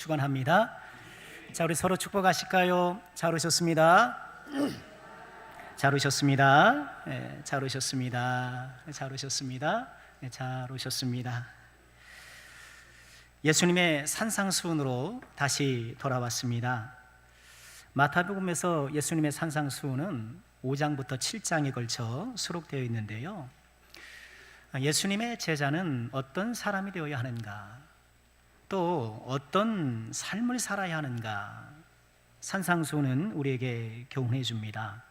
축원합니다. 자, 우리 서로 축복하실까요? 잘 오셨습니다. 잘 오셨습니다. 네, 잘 오셨습니다. 잘 오셨습니다. 네, 잘 오셨습니다. 예수님의 산상수훈으로 다시 돌아왔습니다. 마태복음에서 예수님의 산상수훈은 5장부터 7장에 걸쳐 수록되어 있는데요. 예수님의 제자는 어떤 사람이 되어야 하는가, 또 어떤 삶을 살아야 하는가, 산상수훈은 우리에게 교훈해 줍니다.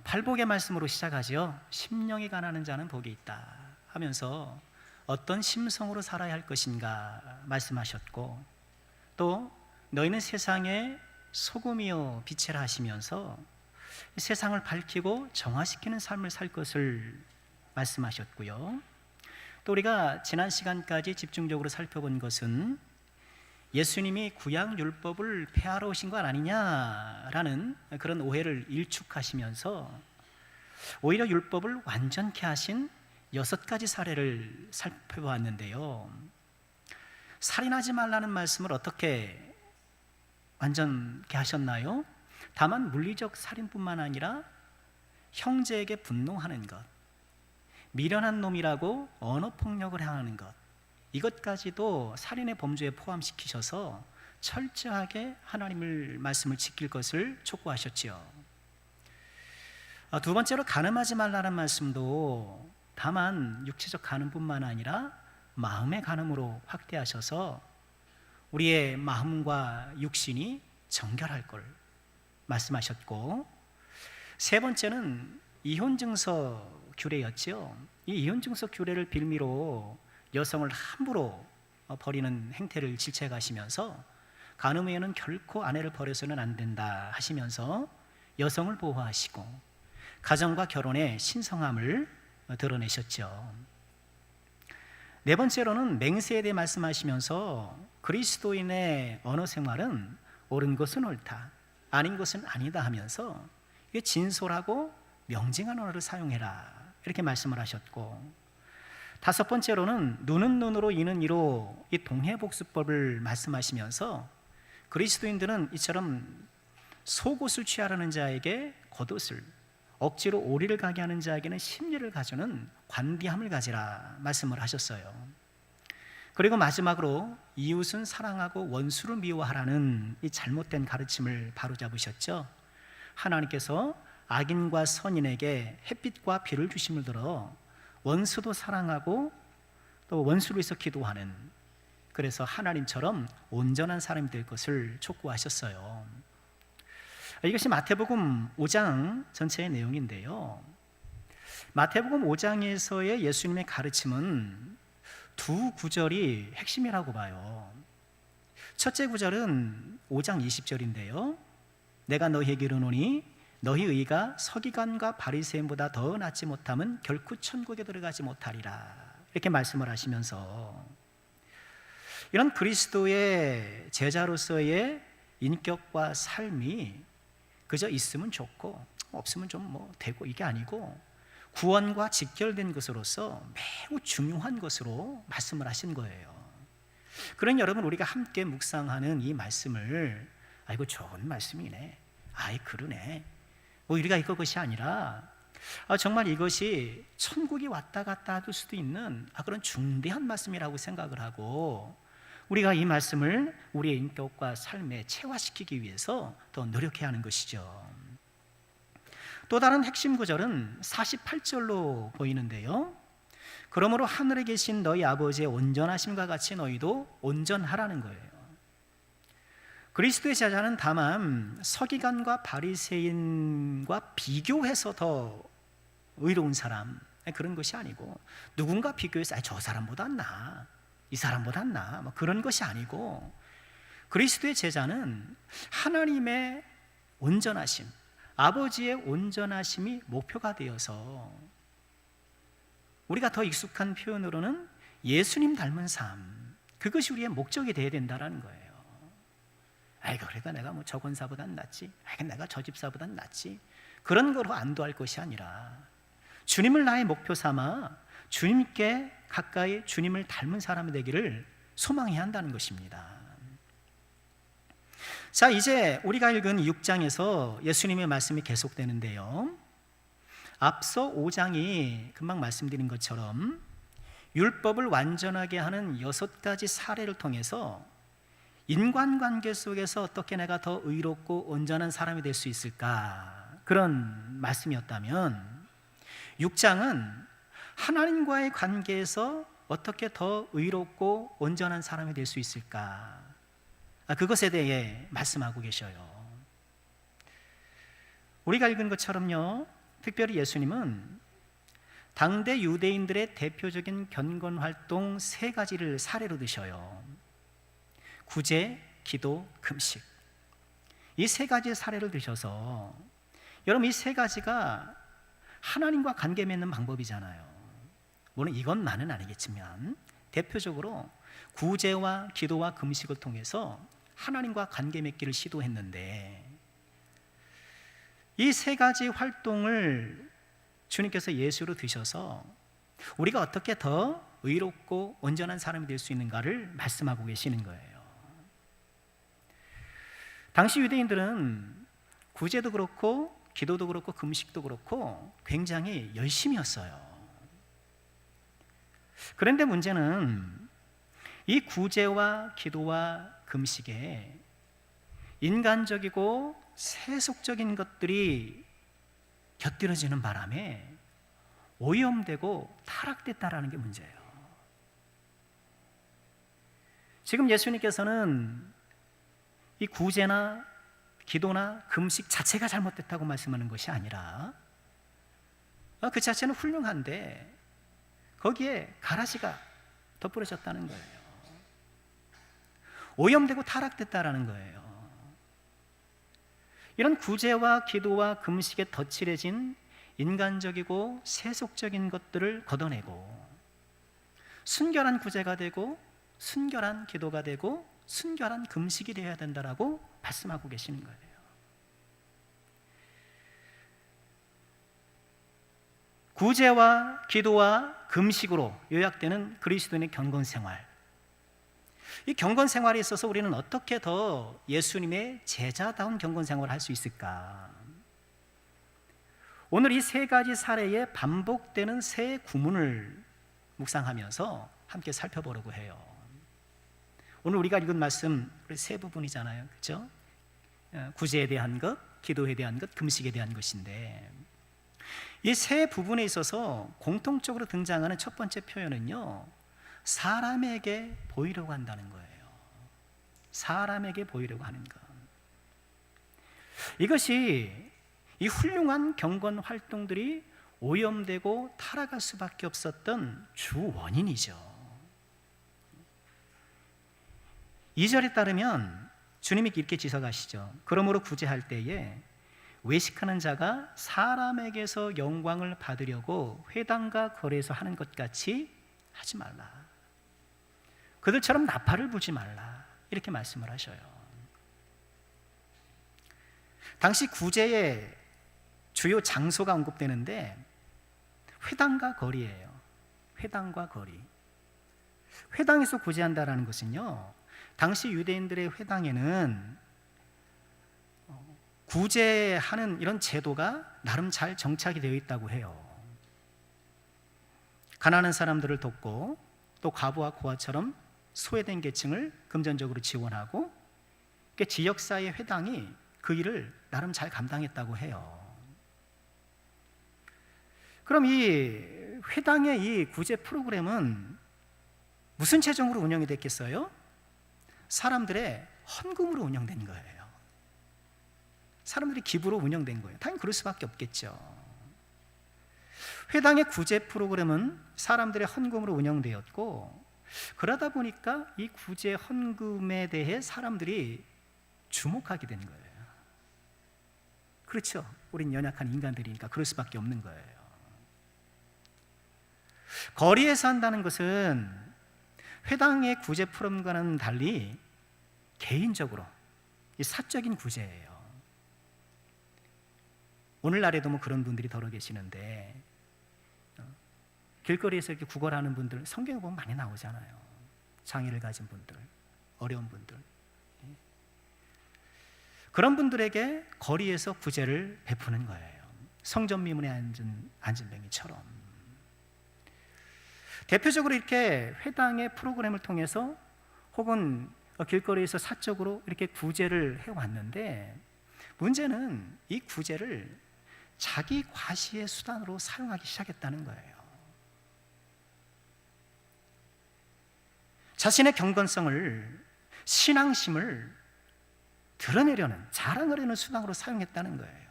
팔복의 말씀으로 시작하죠. 심령이 가난한 자는 복이 있다 하면서 어떤 심성으로 살아야 할 것인가 말씀하셨고, 또 너희는 세상의 소금이요 빛이라 하시면서 세상을 밝히고 정화시키는 삶을 살 것을 말씀하셨고요. 또 우리가 지난 시간까지 집중적으로 살펴본 것은 예수님이 구약 율법을 폐하러 오신 것 아니냐라는 그런 오해를 일축하시면서 오히려 율법을 완전케 하신 6가지 사례를 살펴보았는데요. 살인하지 말라는 말씀을 어떻게 완전케 하셨나요? 다만 물리적 살인뿐만 아니라 형제에게 분노하는 것, 미련한 놈이라고 언어폭력을 행하는 것, 이것까지도 살인의 범주에 포함시키셔서 철저하게 하나님의 말씀을 지킬 것을 촉구하셨지요. 두 번째로 간음하지 말라는 말씀도 다만 육체적 간음뿐만 아니라 마음의 간음으로 확대하셔서 우리의 마음과 육신이 정결할 걸 말씀하셨고, 세 번째는 이혼증서 규례였죠. 이 이혼증서 규례를 빌미로 여성을 함부로 버리는 행태를 질책해 가시면서 간음 후에는 결코 아내를 버려서는 안 된다 하시면서 여성을 보호하시고 가정과 결혼의 신성함을 드러내셨죠. 네 번째로는 맹세에 대해 말씀하시면서 그리스도인의 언어 생활은 옳은 것은 옳다, 아닌 것은 아니다 하면서 이게 진솔하고 명징한 언어를 사용해라 이렇게 말씀을 하셨고, 다섯 번째로는 눈은 눈으로 이는 이로 이 동해복수법을 말씀하시면서 그리스도인들은 이처럼 속옷을 취하려는 자에게 겉옷을, 억지로 오리를 가게 하는 자에게는 심리를 가져는 관대함을 가지라 말씀을 하셨어요. 그리고 마지막으로 이웃은 사랑하고 원수를 미워하라는 이 잘못된 가르침을 바로잡으셨죠. 하나님께서 악인과 선인에게 햇빛과 비를 주심을 들어 원수도 사랑하고 또 원수를 위해서 기도하는, 그래서 하나님처럼 온전한 사람이 될 것을 촉구하셨어요. 이것이 마태복음 5장 전체의 내용인데요. 마태복음 5장에서의 예수님의 가르침은 두 구절이 핵심이라고 봐요. 첫째 구절은 5장 20절인데요. 내가 너희에게 이르노니 너희 의가 서기관과 바리새인보다 더 낫지 못하면 결코 천국에 들어가지 못하리라 이렇게 말씀을 하시면서 이런 그리스도의 제자로서의 인격과 삶이 그저 있으면 좋고 없으면 좀 되고 이게 아니고 구원과 직결된 것으로서 매우 중요한 것으로 말씀을 하신 거예요. 그러니 여러분, 우리가 함께 묵상하는 이 말씀을 아이고 좋은 말씀이네, 아이 그러네, 우리가 이것이 아니라 정말 이것이 천국이 왔다 갔다 할 수도 있는 그런 중대한 말씀이라고 생각을 하고 우리가 이 말씀을 우리의 인격과 삶에 체화시키기 위해서 더 노력해야 하는 것이죠. 또 다른 핵심 구절은 48절로 보이는데요. 그러므로 하늘에 계신 너희 아버지의 온전하심과 같이 너희도 온전하라는 거예요. 그리스도의 제자는 다만 서기관과 바리새인과 비교해서 더 의로운 사람, 그런 것이 아니고 누군가 비교해서 저 사람보다 나아, 이 사람보다 나아, 그런 것이 아니고 그리스도의 제자는 하나님의 온전하심, 아버지의 온전하심이 목표가 되어서 우리가 더 익숙한 표현으로는 예수님 닮은 삶, 그것이 우리의 목적이 되어야 된다는 거예요. 아이고 그러니까 내가 저 권사보단 낫지, 아이고 내가 저 집사보단 낫지, 그런 거로 안도할 것이 아니라 주님을 나의 목표 삼아 주님께 가까이 주님을 닮은 사람이 되기를 소망해야 한다는 것입니다. 자, 이제 우리가 읽은 6장에서 예수님의 말씀이 계속되는데요, 앞서 5장이 금방 말씀드린 것처럼 율법을 완전하게 하는 6가지 사례를 통해서 인간관계 속에서 어떻게 내가 더 의롭고 온전한 사람이 될 수 있을까, 그런 말씀이었다면 6장은 하나님과의 관계에서 어떻게 더 의롭고 온전한 사람이 될 수 있을까, 그것에 대해 말씀하고 계셔요. 우리가 읽은 것처럼요, 특별히 예수님은 당대 유대인들의 대표적인 경건활동 3가지를 사례로 드셔요. 구제, 기도, 금식. 이 3가지의 사례를 드셔서, 여러분, 이 3가지가 하나님과 관계 맺는 방법이잖아요. 물론 이것만은 아니겠지만 대표적으로 구제와 기도와 금식을 통해서 하나님과 관계 맺기를 시도했는데, 이 3가지 활동을 주님께서 예수로 드셔서 우리가 어떻게 더 의롭고 온전한 사람이 될 수 있는가를 말씀하고 계시는 거예요. 당시 유대인들은 구제도 그렇고 기도도 그렇고 금식도 그렇고 굉장히 열심이었어요. 그런데 문제는 이 구제와 기도와 금식에 인간적이고 세속적인 것들이 곁들여지는 바람에 오염되고 타락됐다라는 게 문제예요. 지금 예수님께서는 이 구제나 기도나 금식 자체가 잘못됐다고 말씀하는 것이 아니라, 그 자체는 훌륭한데 거기에 가라지가 덧부러졌다는 거예요. 오염되고 타락됐다라는 거예요. 이런 구제와 기도와 금식에 덧칠해진 인간적이고 세속적인 것들을 걷어내고 순결한 구제가 되고 순결한 기도가 되고 순결한 금식이 되어야 된다라고 말씀하고 계시는 거예요. 구제와 기도와 금식으로 요약되는 그리스도인의 경건생활, 이 경건생활에 있어서 우리는 어떻게 더 예수님의 제자다운 경건생활을 할 수 있을까? 오늘 이 3가지 사례에 반복되는 세 구문을 묵상하면서 함께 살펴보려고 해요. 오늘 우리가 읽은 말씀 세 부분이잖아요, 그렇죠? 구제에 대한 것, 기도에 대한 것, 금식에 대한 것인데, 이 세 부분에 있어서 공통적으로 등장하는 첫 번째 표현은요, 사람에게 보이려고 한다는 거예요. 사람에게 보이려고 하는 것. 이것이 이 훌륭한 경건 활동들이 오염되고 타락할 수밖에 없었던 주 원인이죠. 2절에 따르면 주님이 이렇게 지적하시죠. 그러므로 구제할 때에 외식하는 자가 사람에게서 영광을 받으려고 회당과 거리에서 하는 것 같이 하지 말라. 그들처럼 나팔을 불지 말라. 이렇게 말씀을 하셔요. 당시 구제의 주요 장소가 언급되는데 회당과 거리예요. 회당과 거리. 회당에서 구제한다라는 것은요, 당시 유대인들의 회당에는 구제하는 이런 제도가 나름 잘 정착이 되어 있다고 해요. 가난한 사람들을 돕고 또 과부와 고아처럼 소외된 계층을 금전적으로 지원하고, 지역사회 회당이 그 일을 나름 잘 감당했다고 해요. 그럼 이 회당의 이 구제 프로그램은 무슨 재정으로 운영이 됐겠어요? 사람들의 헌금으로 운영된 거예요. 사람들이 기부로 운영된 거예요. 당연히 그럴 수밖에 없겠죠. 회당의 구제 프로그램은 사람들의 헌금으로 운영되었고, 그러다 보니까 이 구제 헌금에 대해 사람들이 주목하게 된 거예요. 그렇죠. 우린 연약한 인간들이니까 그럴 수밖에 없는 거예요. 거리에서 한다는 것은 회당의 구제 프로그램과는 달리 개인적으로 이 사적인 구제예요. 오늘날에도 뭐 그런 분들이 더러 길거리에서 이렇게 구걸하는 분들 성경에 보면 많이 나오잖아요. 장애를 가진 분들, 어려운 분들, 그런 분들에게 거리에서 구제를 베푸는 거예요. 성전미문에 앉은 뱅이처럼. 대표적으로 이렇게 회당의 프로그램을 통해서 혹은 길거리에서 사적으로 이렇게 구제를 해왔는데, 문제는 이 구제를 자기 과시의 수단으로 사용하기 시작했다는 거예요. 자신의 경건성을, 신앙심을 드러내려는, 자랑하려는 수단으로 사용했다는 거예요.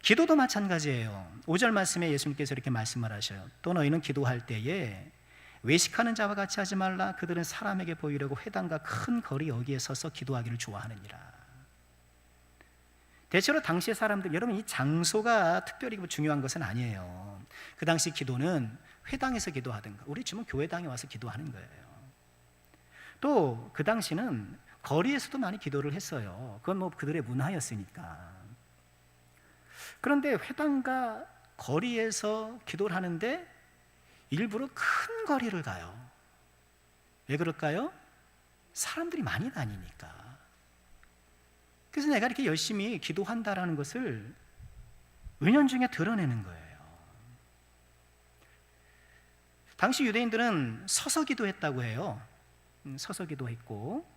기도도 마찬가지예요. 5절 말씀에 예수님께서 이렇게 말씀을 하셔요. 또 너희는 기도할 때에 외식하는 자와 같이 하지 말라. 그들은 사람에게 보이려고 회당과 큰 거리 여기에 서서 기도하기를 좋아하느니라. 대체로 당시의 사람들, 여러분, 이 장소가 특별히 중요한 것은 아니에요. 그 당시 기도는 회당에서 기도하든가, 우리 지금 교회당에 와서 기도하는 거예요. 또 그 당시는 거리에서도 많이 기도를 했어요. 그건 뭐 그들의 문화였으니까. 그런데 회당과 거리에서 기도를 하는데 일부러 큰 거리를 가요. 왜 그럴까요? 사람들이 많이 다니니까. 그래서 내가 이렇게 열심히 기도한다라는 것을 은연중에 드러내는 거예요. 당시 유대인들은 서서 기도했다고 해요. 서서 기도했고,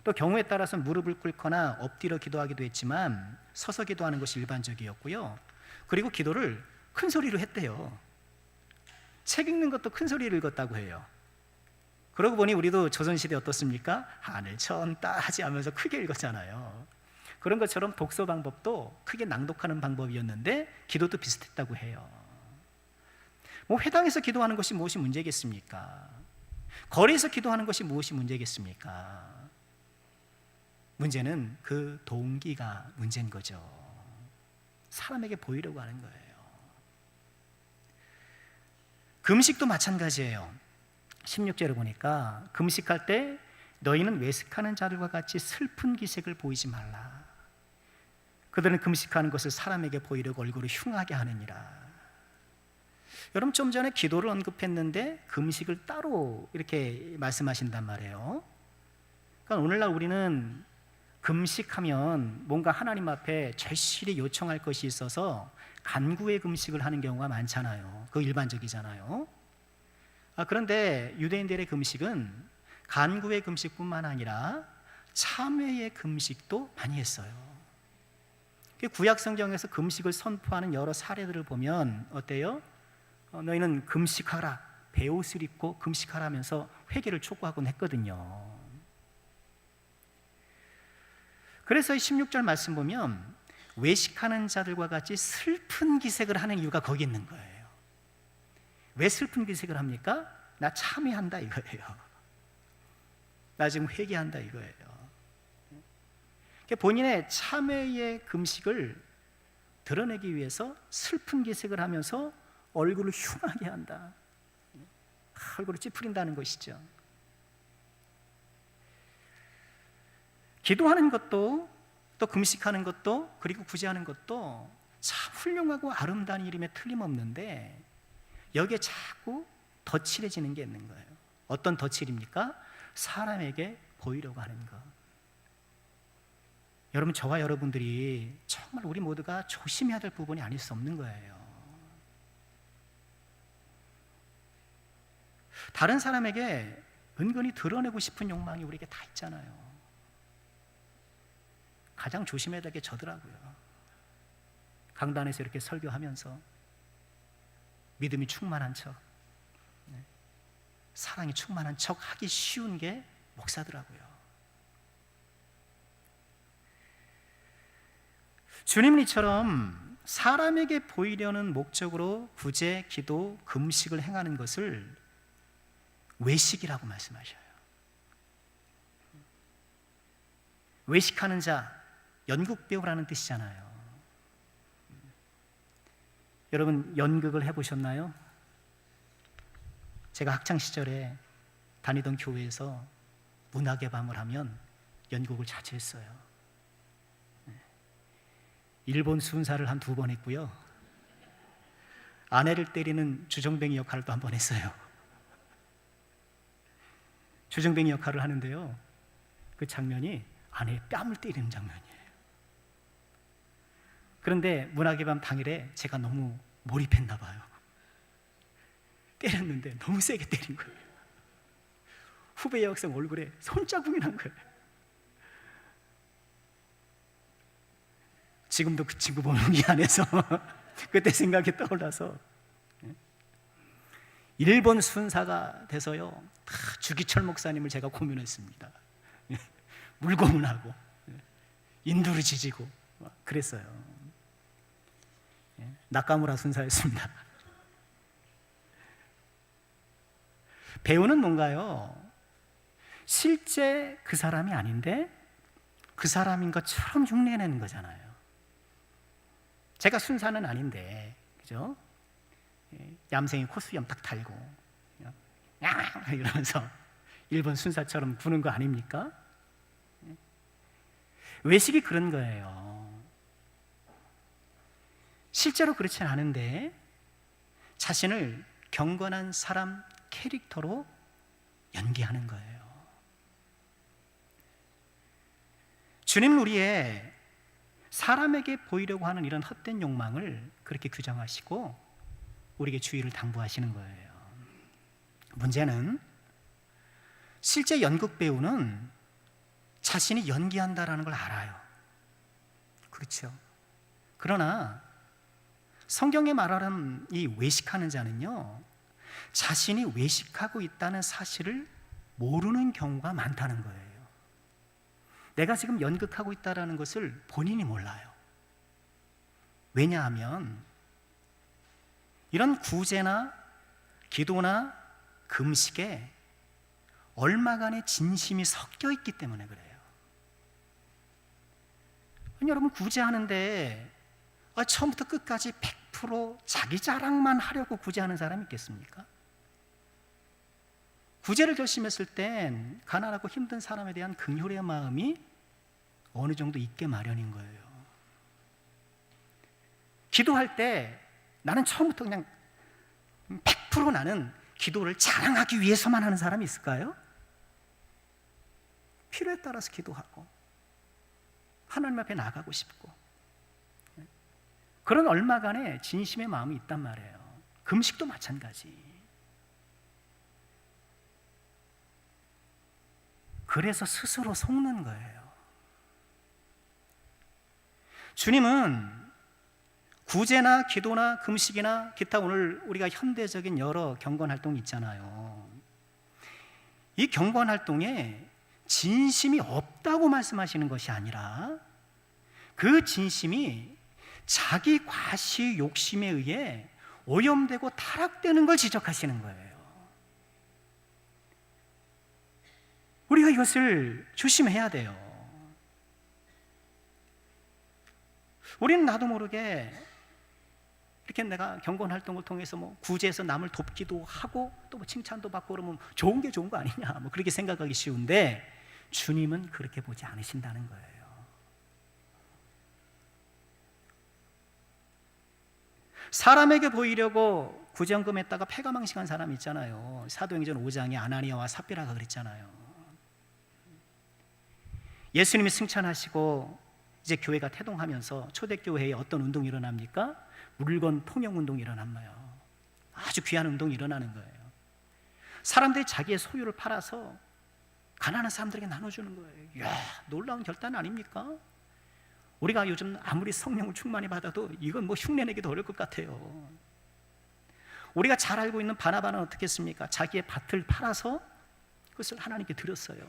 또 경우에 따라서 무릎을 꿇거나 엎드려 기도하기도 했지만 서서 기도하는 것이 일반적이었고요. 그리고 기도를 큰 소리로 했대요. 책 읽는 것도 큰 소리를 읽었다고 해요. 그러고 보니 우리도 조선시대 어떻습니까? 하늘 천따 하지 하면서 크게 읽었잖아요. 그런 것처럼 독서 방법도 크게 낭독하는 방법이었는데 기도도 비슷했다고 해요. 뭐 회당에서 기도하는 것이 무엇이 문제겠습니까? 거리에서 기도하는 것이 무엇이 문제겠습니까? 문제는 그 동기가 문제인 거죠. 사람에게 보이려고 하는 거예요. 금식도 마찬가지예요. 16절을 보니까 금식할 때 너희는 외식하는 자들과 같이 슬픈 기색을 보이지 말라. 그들은 금식하는 것을 사람에게 보이려고 얼굴을 흉하게 하느니라. 여러분, 좀 전에 기도를 언급했는데 금식을 따로 이렇게 말씀하신단 말이에요. 그러니까 오늘날 우리는 금식하면 뭔가 하나님 앞에 절실히 요청할 것이 있어서 간구의 금식을 하는 경우가 많잖아요. 그거 일반적이잖아요. 그런데 유대인들의 금식은 간구의 금식뿐만 아니라 참회의 금식도 많이 했어요. 구약 성경에서 금식을 선포하는 여러 사례들을 보면 어때요? 너희는 금식하라, 베옷을 입고 금식하라 하면서 회개를 촉구하곤 했거든요. 그래서 16절 말씀 보면 외식하는 자들과 같이 슬픈 기색을 하는 이유가 거기 있는 거예요. 왜 슬픈 기색을 합니까? 나 참회한다 이거예요. 나 지금 회개한다 이거예요. 본인의 참회의 금식을 드러내기 위해서 슬픈 기색을 하면서 얼굴을 흉하게 한다. 얼굴을 찌푸린다는 것이죠. 기도하는 것도, 또 금식하는 것도, 그리고 구제하는 것도 참 훌륭하고 아름다운 일임에 틀림없는데 여기에 자꾸 덧칠해지는 게 있는 거예요. 어떤 덧칠입니까? 사람에게 보이려고 하는 것. 여러분, 저와 여러분들이 정말 우리 모두가 조심해야 될 부분이 아닐 수 없는 거예요. 다른 사람에게 은근히 드러내고 싶은 욕망이 우리에게 다 있잖아요. 가장 조심해야 될 게 저더라고요. 강단에서 이렇게 설교하면서 믿음이 충만한 척, 사랑이 충만한 척 하기 쉬운 게 목사더라고요. 주님은 이처럼 사람에게 보이려는 목적으로 구제, 기도, 금식을 행하는 것을 외식이라고 말씀하셔요. 외식하는 자, 연극 배우라는 뜻이잖아요. 여러분, 연극을 해보셨나요? 제가 학창시절에 다니던 교회에서 문학의 밤을 하면 연극을 자주 했어요. 일본 순사를 한 2번 했고요. 아내를 때리는 주정뱅이 역할을 또 1번 했어요. 주정뱅이 역할을 하는데요, 그 장면이 아내의 뺨을 때리는 장면이에요. 그런데 문학의 밤 당일에 제가 너무 몰입했나 봐요. 때렸는데 너무 세게 때린 거예요. 후배 여학생 얼굴에 손자국이 난 거예요. 지금도 그 친구 보면 미안해서 그때 생각이 떠올라서, 일본 순사가 돼서요, 다 주기철 목사님을 제가 고민했습니다. 물고문하고 인두를 지지고 그랬어요. 나카무라 순사였습니다. 배우는 뭔가요? 실제 그 사람이 아닌데 그 사람인 것처럼 흉내내는 거잖아요. 제가 순사는 아닌데, 그죠? 얌생이 코수염 딱 달고 야 이러면서 일본 순사처럼 구는 거 아닙니까? 외식이 그런 거예요. 실제로 그렇진 않은데 자신을 경건한 사람 캐릭터로 연기하는 거예요. 주님은 우리의 사람에게 보이려고 하는 이런 헛된 욕망을 그렇게 규정하시고 우리에게 주의를 당부하시는 거예요. 문제는 실제 연극 배우는 자신이 연기한다라는 걸 알아요. 그렇죠. 그러나 성경에 말하는 이 외식하는 자는요, 자신이 외식하고 있다는 사실을 모르는 경우가 많다는 거예요. 내가 지금 연극하고 있다는 것을 본인이 몰라요. 왜냐하면 이런 구제나 기도나 금식에 얼마간의 진심이 섞여 있기 때문에 그래요. 여러분, 구제하는데 처음부터 끝까지 100% 자기 자랑만 하려고 구제하는 사람이 있겠습니까? 구제를 결심했을 땐 가난하고 힘든 사람에 대한 긍휼의 마음이 어느 정도 있게 마련인 거예요. 기도할 때 나는 처음부터 그냥 100% 나는 기도를 자랑하기 위해서만 하는 사람이 있을까요? 필요에 따라서 기도하고 하나님 앞에 나가고 싶고 그런 얼마간의 진심의 마음이 있단 말이에요. 금식도 마찬가지. 그래서 스스로 속는 거예요. 주님은 구제나 기도나 금식이나 기타 오늘 우리가 현대적인 여러 경건 활동이 있잖아요. 이 경건 활동에 진심이 없다고 말씀하시는 것이 아니라 그 진심이 자기 과시 욕심에 의해 오염되고 타락되는 걸 지적하시는 거예요. 우리가 이것을 조심해야 돼요. 우리는 나도 모르게 이렇게 내가 경건 활동을 통해서 뭐 구제해서 남을 돕기도 하고 또 뭐 칭찬도 받고 그러면 좋은 게 좋은 거 아니냐 뭐 그렇게 생각하기 쉬운데 주님은 그렇게 보지 않으신다는 거예요. 사람에게 보이려고 구제연금했다가 패가망신한 사람 있잖아요. 사도행전 5장에 아나니아와 삽비라가 그랬잖아요. 예수님이 승천하시고 이제 교회가 태동하면서 초대교회에 어떤 운동이 일어납니까? 물건 통용 운동이 일어나요. 아주 귀한 운동이 일어나는 거예요. 사람들이 자기의 소유를 팔아서 가난한 사람들에게 나눠주는 거예요. 이야, 놀라운 결단 아닙니까? 우리가 요즘 아무리 성령을 충만히 받아도 이건 뭐 흉내내기도 어려울 것 같아요. 우리가 잘 알고 있는 바나바는 어떻게 했습니까? 자기의 밭을 팔아서 그것을 하나님께 드렸어요.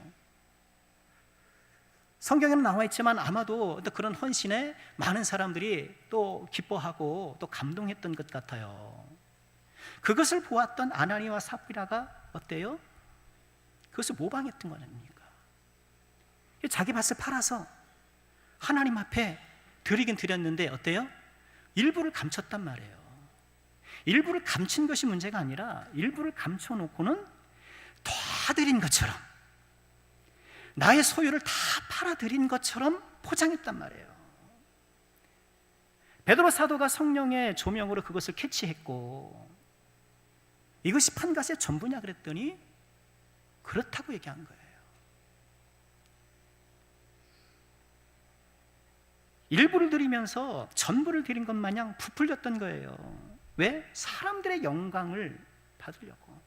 성경에는 나와 있지만 아마도 그런 헌신에 많은 사람들이 또 기뻐하고 또 감동했던 것 같아요. 그것을 보았던 아나니아와 삽비라가 어때요? 그것을 모방했던 거 아닙니까? 자기 밭을 팔아서 하나님 앞에 드리긴 드렸는데 어때요? 일부를 감췄단 말이에요. 일부를 감춘 것이 문제가 아니라 일부를 감춰놓고는 다 드린 것처럼 나의 소유를 다 팔아드린 것처럼 포장했단 말이에요. 베드로 사도가 성령의 조명으로 그것을 캐치했고 이것이 판갓의 전부냐 그랬더니 그렇다고 얘기한 거예요. 일부를 드리면서 전부를 드린 것 마냥 부풀렸던 거예요. 왜? 사람들의 영광을 받으려고.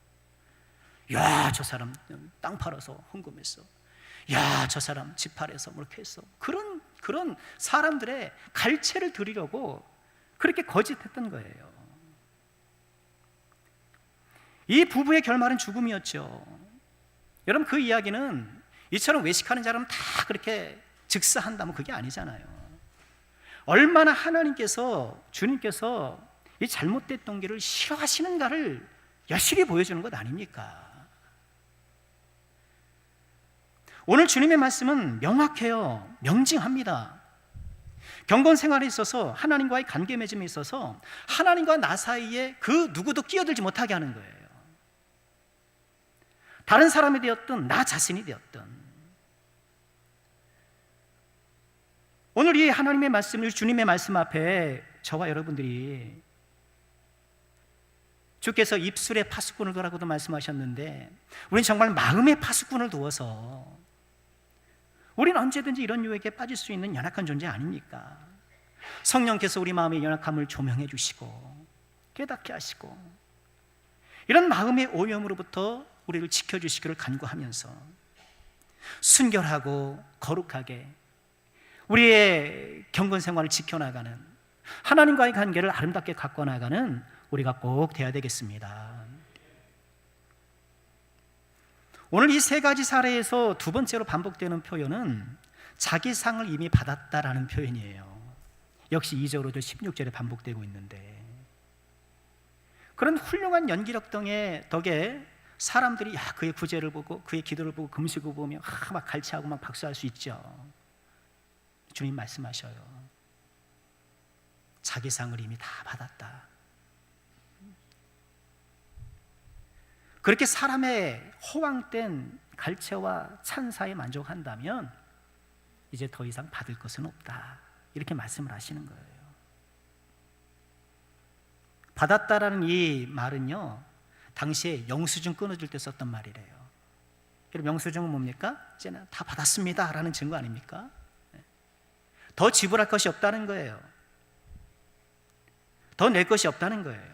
야, 저 사람 땅 팔아서 헌금했어. 야, 저 사람 집 팔아서 뭐 이렇게 했어. 그런 사람들의 갈채를 드리려고 그렇게 거짓했던 거예요. 이 부부의 결말은 죽음이었죠. 여러분, 그 이야기는 이처럼 외식하는 사람은 다 그렇게 즉사한다면 그게 아니잖아요. 얼마나 하나님께서, 주님께서 이 잘못됐던 길을 싫어하시는가를 여실히 보여주는 것 아닙니까? 오늘 주님의 말씀은 명확해요. 명징합니다. 경건 생활에 있어서, 하나님과의 관계 맺음에 있어서 하나님과 나 사이에 그 누구도 끼어들지 못하게 하는 거예요. 다른 사람이 되었든 나 자신이 되었든. 오늘 이 하나님의 말씀, 주님의 말씀 앞에 저와 여러분들이, 주께서 입술에 파수꾼을 두라고도 말씀하셨는데 우리는 정말 마음에 파수꾼을 두어서, 우리는 언제든지 이런 유혹에 빠질 수 있는 연약한 존재 아닙니까? 성령께서 우리 마음의 연약함을 조명해 주시고 깨닫게 하시고, 이런 마음의 오염으로부터 우리를 지켜주시기를 간구하면서 순결하고 거룩하게 우리의 경건 생활을 지켜나가는, 하나님과의 관계를 아름답게 갖고 나가는 우리가 꼭 돼야 되겠습니다. 오늘 이 세 가지 사례에서 두 번째로 반복되는 표현은 자기 상을 이미 받았다라는 표현이에요. 역시 2절로도 16절에 반복되고 있는데, 그런 훌륭한 연기력 덕에 사람들이 그의 구제를 보고 그의 기도를 보고 금식을 보며 막 갈채하고 막 박수할 수 있죠. 주님 말씀하셔요. 자기 상을 이미 다 받았다. 그렇게 사람의 허황된 갈채와 찬사에 만족한다면 이제 더 이상 받을 것은 없다. 이렇게 말씀을 하시는 거예요. 받았다라는 이 말은요, 당시에 영수증 끊어줄 때 썼던 말이래요. 그럼 영수증은 뭡니까? 이제는 다 받았습니다 라는 증거 아닙니까? 더 지불할 것이 없다는 거예요. 더 낼 것이 없다는 거예요.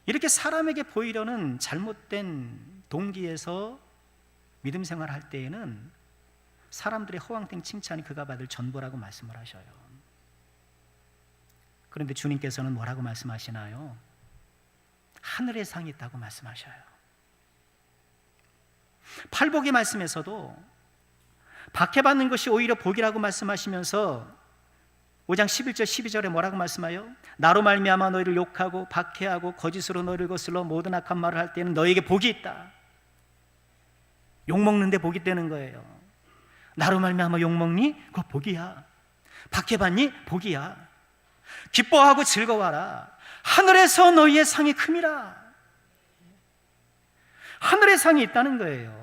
이렇게 사람에게 보이려는 잘못된 동기에서 믿음 생활할 때에는 사람들의 허황된 칭찬이 그가 받을 전부라고 말씀을 하셔요. 그런데 주님께서는 뭐라고 말씀하시나요? 하늘의 상이 있다고 말씀하셔요. 팔복의 말씀에서도 박해받는 것이 오히려 복이라고 말씀하시면서 5장 11절 12절에 뭐라고 말씀하여? 나로 말미암아 너희를 욕하고 박해하고 거짓으로 너희를 거슬러 모든 악한 말을 할 때는 너희에게 복이 있다. 욕먹는데 복이 되는 거예요. 나로 말미암아 욕먹니? 그거 복이야. 박해받니? 복이야. 기뻐하고 즐거워하라. 하늘에서 너희의 상이 큼이라. 하늘의 상이 있다는 거예요.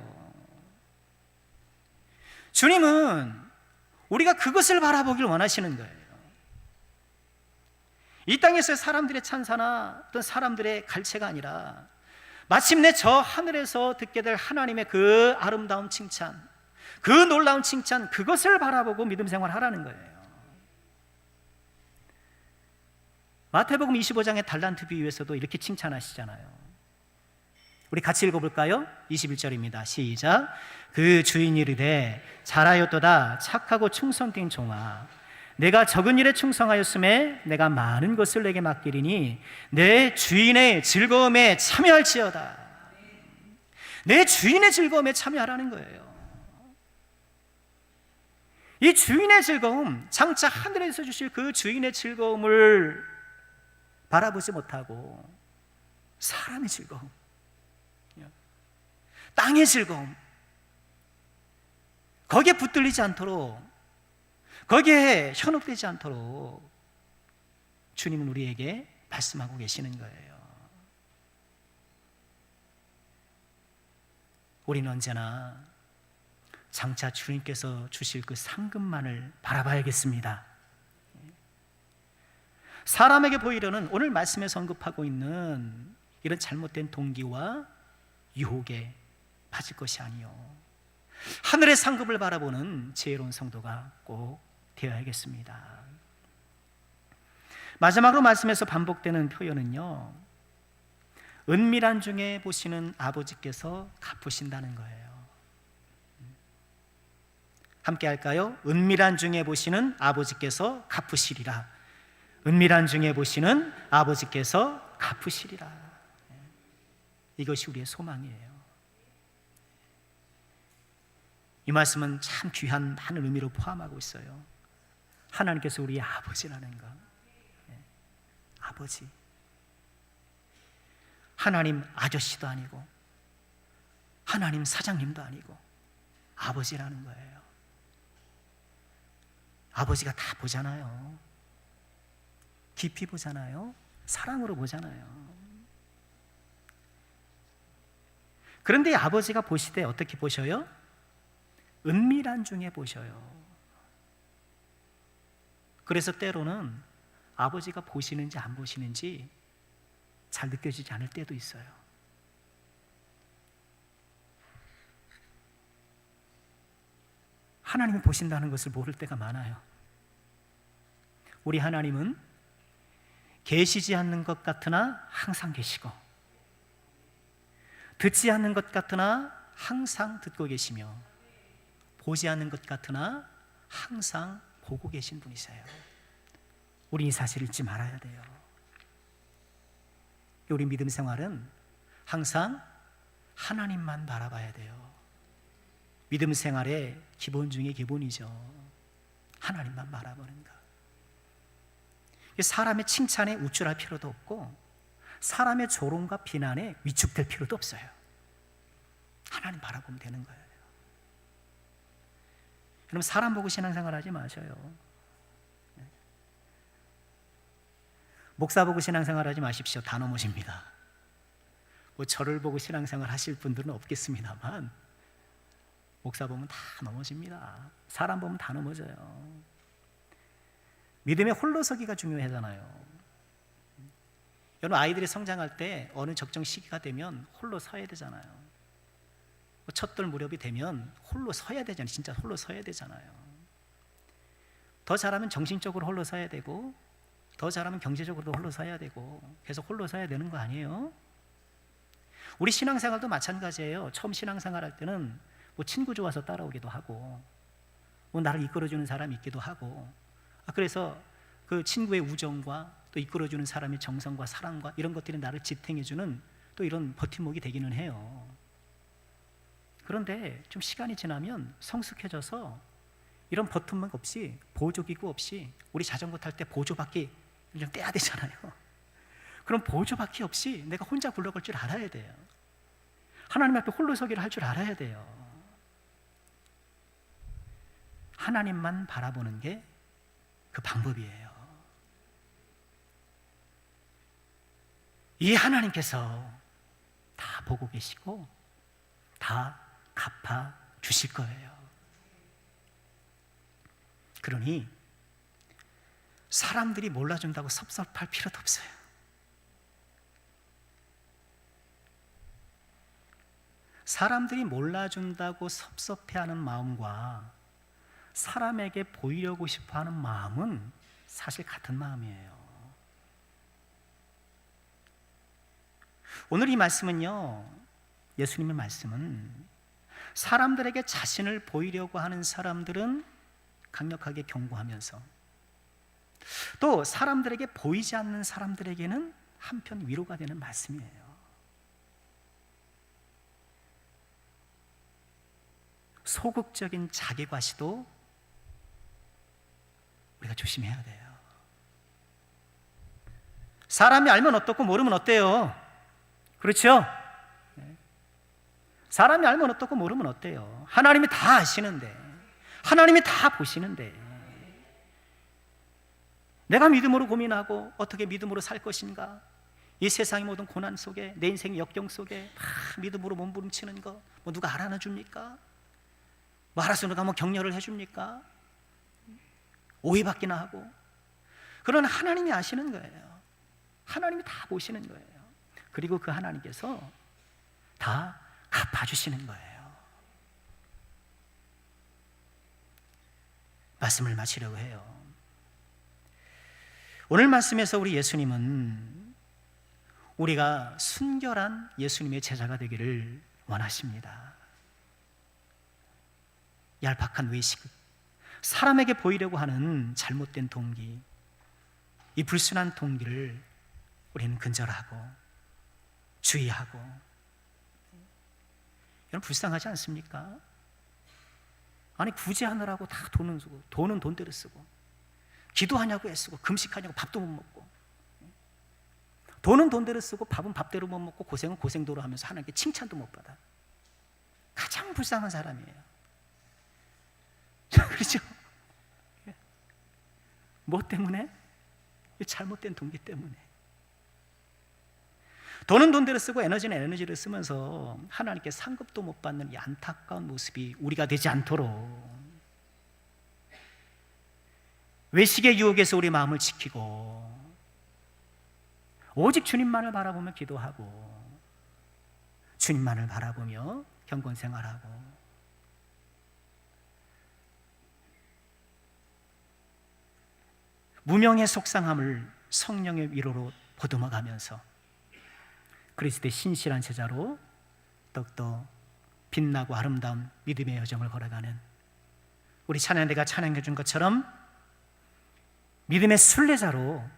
주님은 우리가 그것을 바라보길 원하시는 거예요. 이 땅에서 사람들의 찬사나 어떤 사람들의 갈채가 아니라 마침내 저 하늘에서 듣게 될 하나님의 그 아름다운 칭찬, 그 놀라운 칭찬, 그것을 바라보고 믿음 생활하라는 거예요. 마태복음 25장의 달란트 비유에서도 이렇게 칭찬하시잖아요. 우리 같이 읽어볼까요? 21절입니다. 시작. 그 주인이 이르되 잘하였도다 착하고 충성된 종아, 내가 적은 일에 충성하였음에 내가 많은 것을 내게 맡기리니 내 주인의 즐거움에 참여할지어다. 내 주인의 즐거움에 참여하라는 거예요. 이 주인의 즐거움, 장차 하늘에서 주실 그 주인의 즐거움을 바라보지 못하고 사람의 즐거움, 땅의 즐거움, 거기에 붙들리지 않도록, 거기에 현혹되지 않도록 주님은 우리에게 말씀하고 계시는 거예요. 우리는 언제나 장차 주님께서 주실 그 상급만을 바라봐야겠습니다. 사람에게 보이려는 오늘 말씀에서 언급하고 있는 이런 잘못된 동기와 유혹에 빠질 것이 아니요 하늘의 상급을 바라보는 지혜로운 성도가 꼭 되어야겠습니다. 마지막으로 말씀에서 반복되는 표현은요, 은밀한 중에 보시는 아버지께서 갚으신다는 거예요. 함께 할까요? 은밀한 중에 보시는 아버지께서 갚으시리라. 은밀한 중에 보시는 아버지께서 갚으시리라. 이것이 우리의 소망이에요. 이 말씀은 참 귀한 많은 의미로 포함하고 있어요. 하나님께서 우리의 아버지라는 것. 아버지. 하나님 아저씨도 아니고 하나님 사장님도 아니고 아버지라는 거예요. 아버지가 다 보잖아요. 깊이 보잖아요. 사랑으로 보잖아요. 그런데 아버지가 보시되 어떻게 보셔요? 은밀한 중에 보셔요. 그래서 때로는 아버지가 보시는지 안 보시는지 잘 느껴지지 않을 때도 있어요. 하나님이 보신다는 것을 모를 때가 많아요. 우리 하나님은 계시지 않는 것 같으나 항상 계시고, 듣지 않는 것 같으나 항상 듣고 계시며, 보지 않는 것 같으나 항상 보고 계신 분이세요. 우리 이 사실을 잊지 말아야 돼요. 우리 믿음 생활은 항상 하나님만 바라봐야 돼요. 믿음 생활의 기본 중에 기본이죠. 하나님만 바라보는 것. 사람의 칭찬에 우쭐할 필요도 없고 사람의 조롱과 비난에 위축될 필요도 없어요. 하나님 바라보면 되는 거예요. 여러분, 사람 보고 신앙생활 하지 마셔요. 목사 보고 신앙생활 하지 마십시오. 다 넘어집니다. 뭐 저를 보고 신앙생활 하실 분들은 없겠습니다만 목사 보면 다 넘어집니다. 사람 보면 다 넘어져요. 믿음의 홀로서기가 중요하잖아요. 여러분, 아이들이 성장할 때 어느 적정 시기가 되면 홀로 서야 되잖아요. 첫돌 무렵이 되면 홀로 서야 되잖아요. 진짜 홀로 서야 되잖아요. 더 잘하면 정신적으로 홀로 서야 되고, 더 잘하면 경제적으로도 홀로 서야 되고, 계속 홀로 서야 되는 거 아니에요? 우리 신앙생활도 마찬가지예요. 처음 신앙생활 할 때는 뭐 친구 좋아서 따라오기도 하고, 뭐 나를 이끌어주는 사람이 있기도 하고, 그래서 그 친구의 우정과 또 이끌어주는 사람의 정성과 사랑과 이런 것들이 나를 지탱해주는 또 이런 버팀목이 되기는 해요. 그런데 좀 시간이 지나면 성숙해져서 이런 버팀목 없이, 보조기구 없이, 우리 자전거 탈 때 보조바퀴 좀 떼야 되잖아요. 그럼 보조바퀴 없이 내가 혼자 굴러갈 줄 알아야 돼요. 하나님 앞에 홀로 서기를 할 줄 알아야 돼요. 하나님만 바라보는 게 그 방법이에요. 이 하나님께서 다 보고 계시고 다 갚아 주실 거예요. 그러니 사람들이 몰라준다고 섭섭할 필요도 없어요. 사람들이 몰라준다고 섭섭해하는 마음과 사람에게 보이려고 싶어하는 마음은 사실 같은 마음이에요. 오늘 이 말씀은요, 예수님의 말씀은 사람들에게 자신을 보이려고 하는 사람들은 강력하게 경고하면서, 또 사람들에게 보이지 않는 사람들에게는 한편 위로가 되는 말씀이에요. 소극적인 자기과시도 우리가 조심해야 돼요. 사람이 알면 어떻고 모르면 어때요? 그렇죠? 사람이 알면 어떻고 모르면 어때요? 하나님이 다 아시는데, 하나님이 다 보시는데, 내가 믿음으로 고민하고 어떻게 믿음으로 살 것인가, 이 세상의 모든 고난 속에, 내 인생의 역경 속에 다 믿음으로 몸부림치는 거, 뭐 누가 알아나 줍니까? 뭐 알아서 누가 뭐 격려를 해줍니까? 오해받기나 하고. 그러나 하나님이 아시는 거예요. 하나님이 다 보시는 거예요. 그리고 그 하나님께서 다 갚아주시는 거예요. 말씀을 마치려고 해요. 오늘 말씀에서 우리 예수님은 우리가 순결한 예수님의 제자가 되기를 원하십니다. 얄팍한 외식, 사람에게 보이려고 하는 잘못된 동기, 이 불순한 동기를 우리는 근절하고 주의하고. 여러분 불쌍하지 않습니까? 아니 구제하느라고 다 돈은 쓰고, 돈은 돈대로 쓰고, 기도하냐고 애쓰고, 금식하냐고 밥도 못 먹고, 돈은 돈대로 쓰고 밥은 밥대로 못 먹고, 고생은 고생대로 하면서 하나님께 칭찬도 못 받아. 가장 불쌍한 사람이에요. 그렇죠? 뭐 때문에? 잘못된 동기 때문에. 돈은 돈대로 쓰고 에너지는 에너지를 쓰면서 하나님께 상급도 못 받는 이 안타까운 모습이 우리가 되지 않도록 외식의 유혹에서 우리 마음을 지키고 오직 주님만을 바라보며 기도하고 주님만을 바라보며 경건생활하고 무명의 속상함을 성령의 위로로 보듬어가면서 그리스도의 신실한 제자로 더욱더 빛나고 아름다운 믿음의 여정을 걸어가는 우리 찬양대가 찬양해 준 것처럼 믿음의 순례자로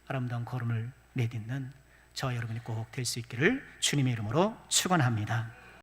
아름다운 걸음을 내딛는 저와 여러분이 꼭 될 수 있기를 주님의 이름으로 축원합니다.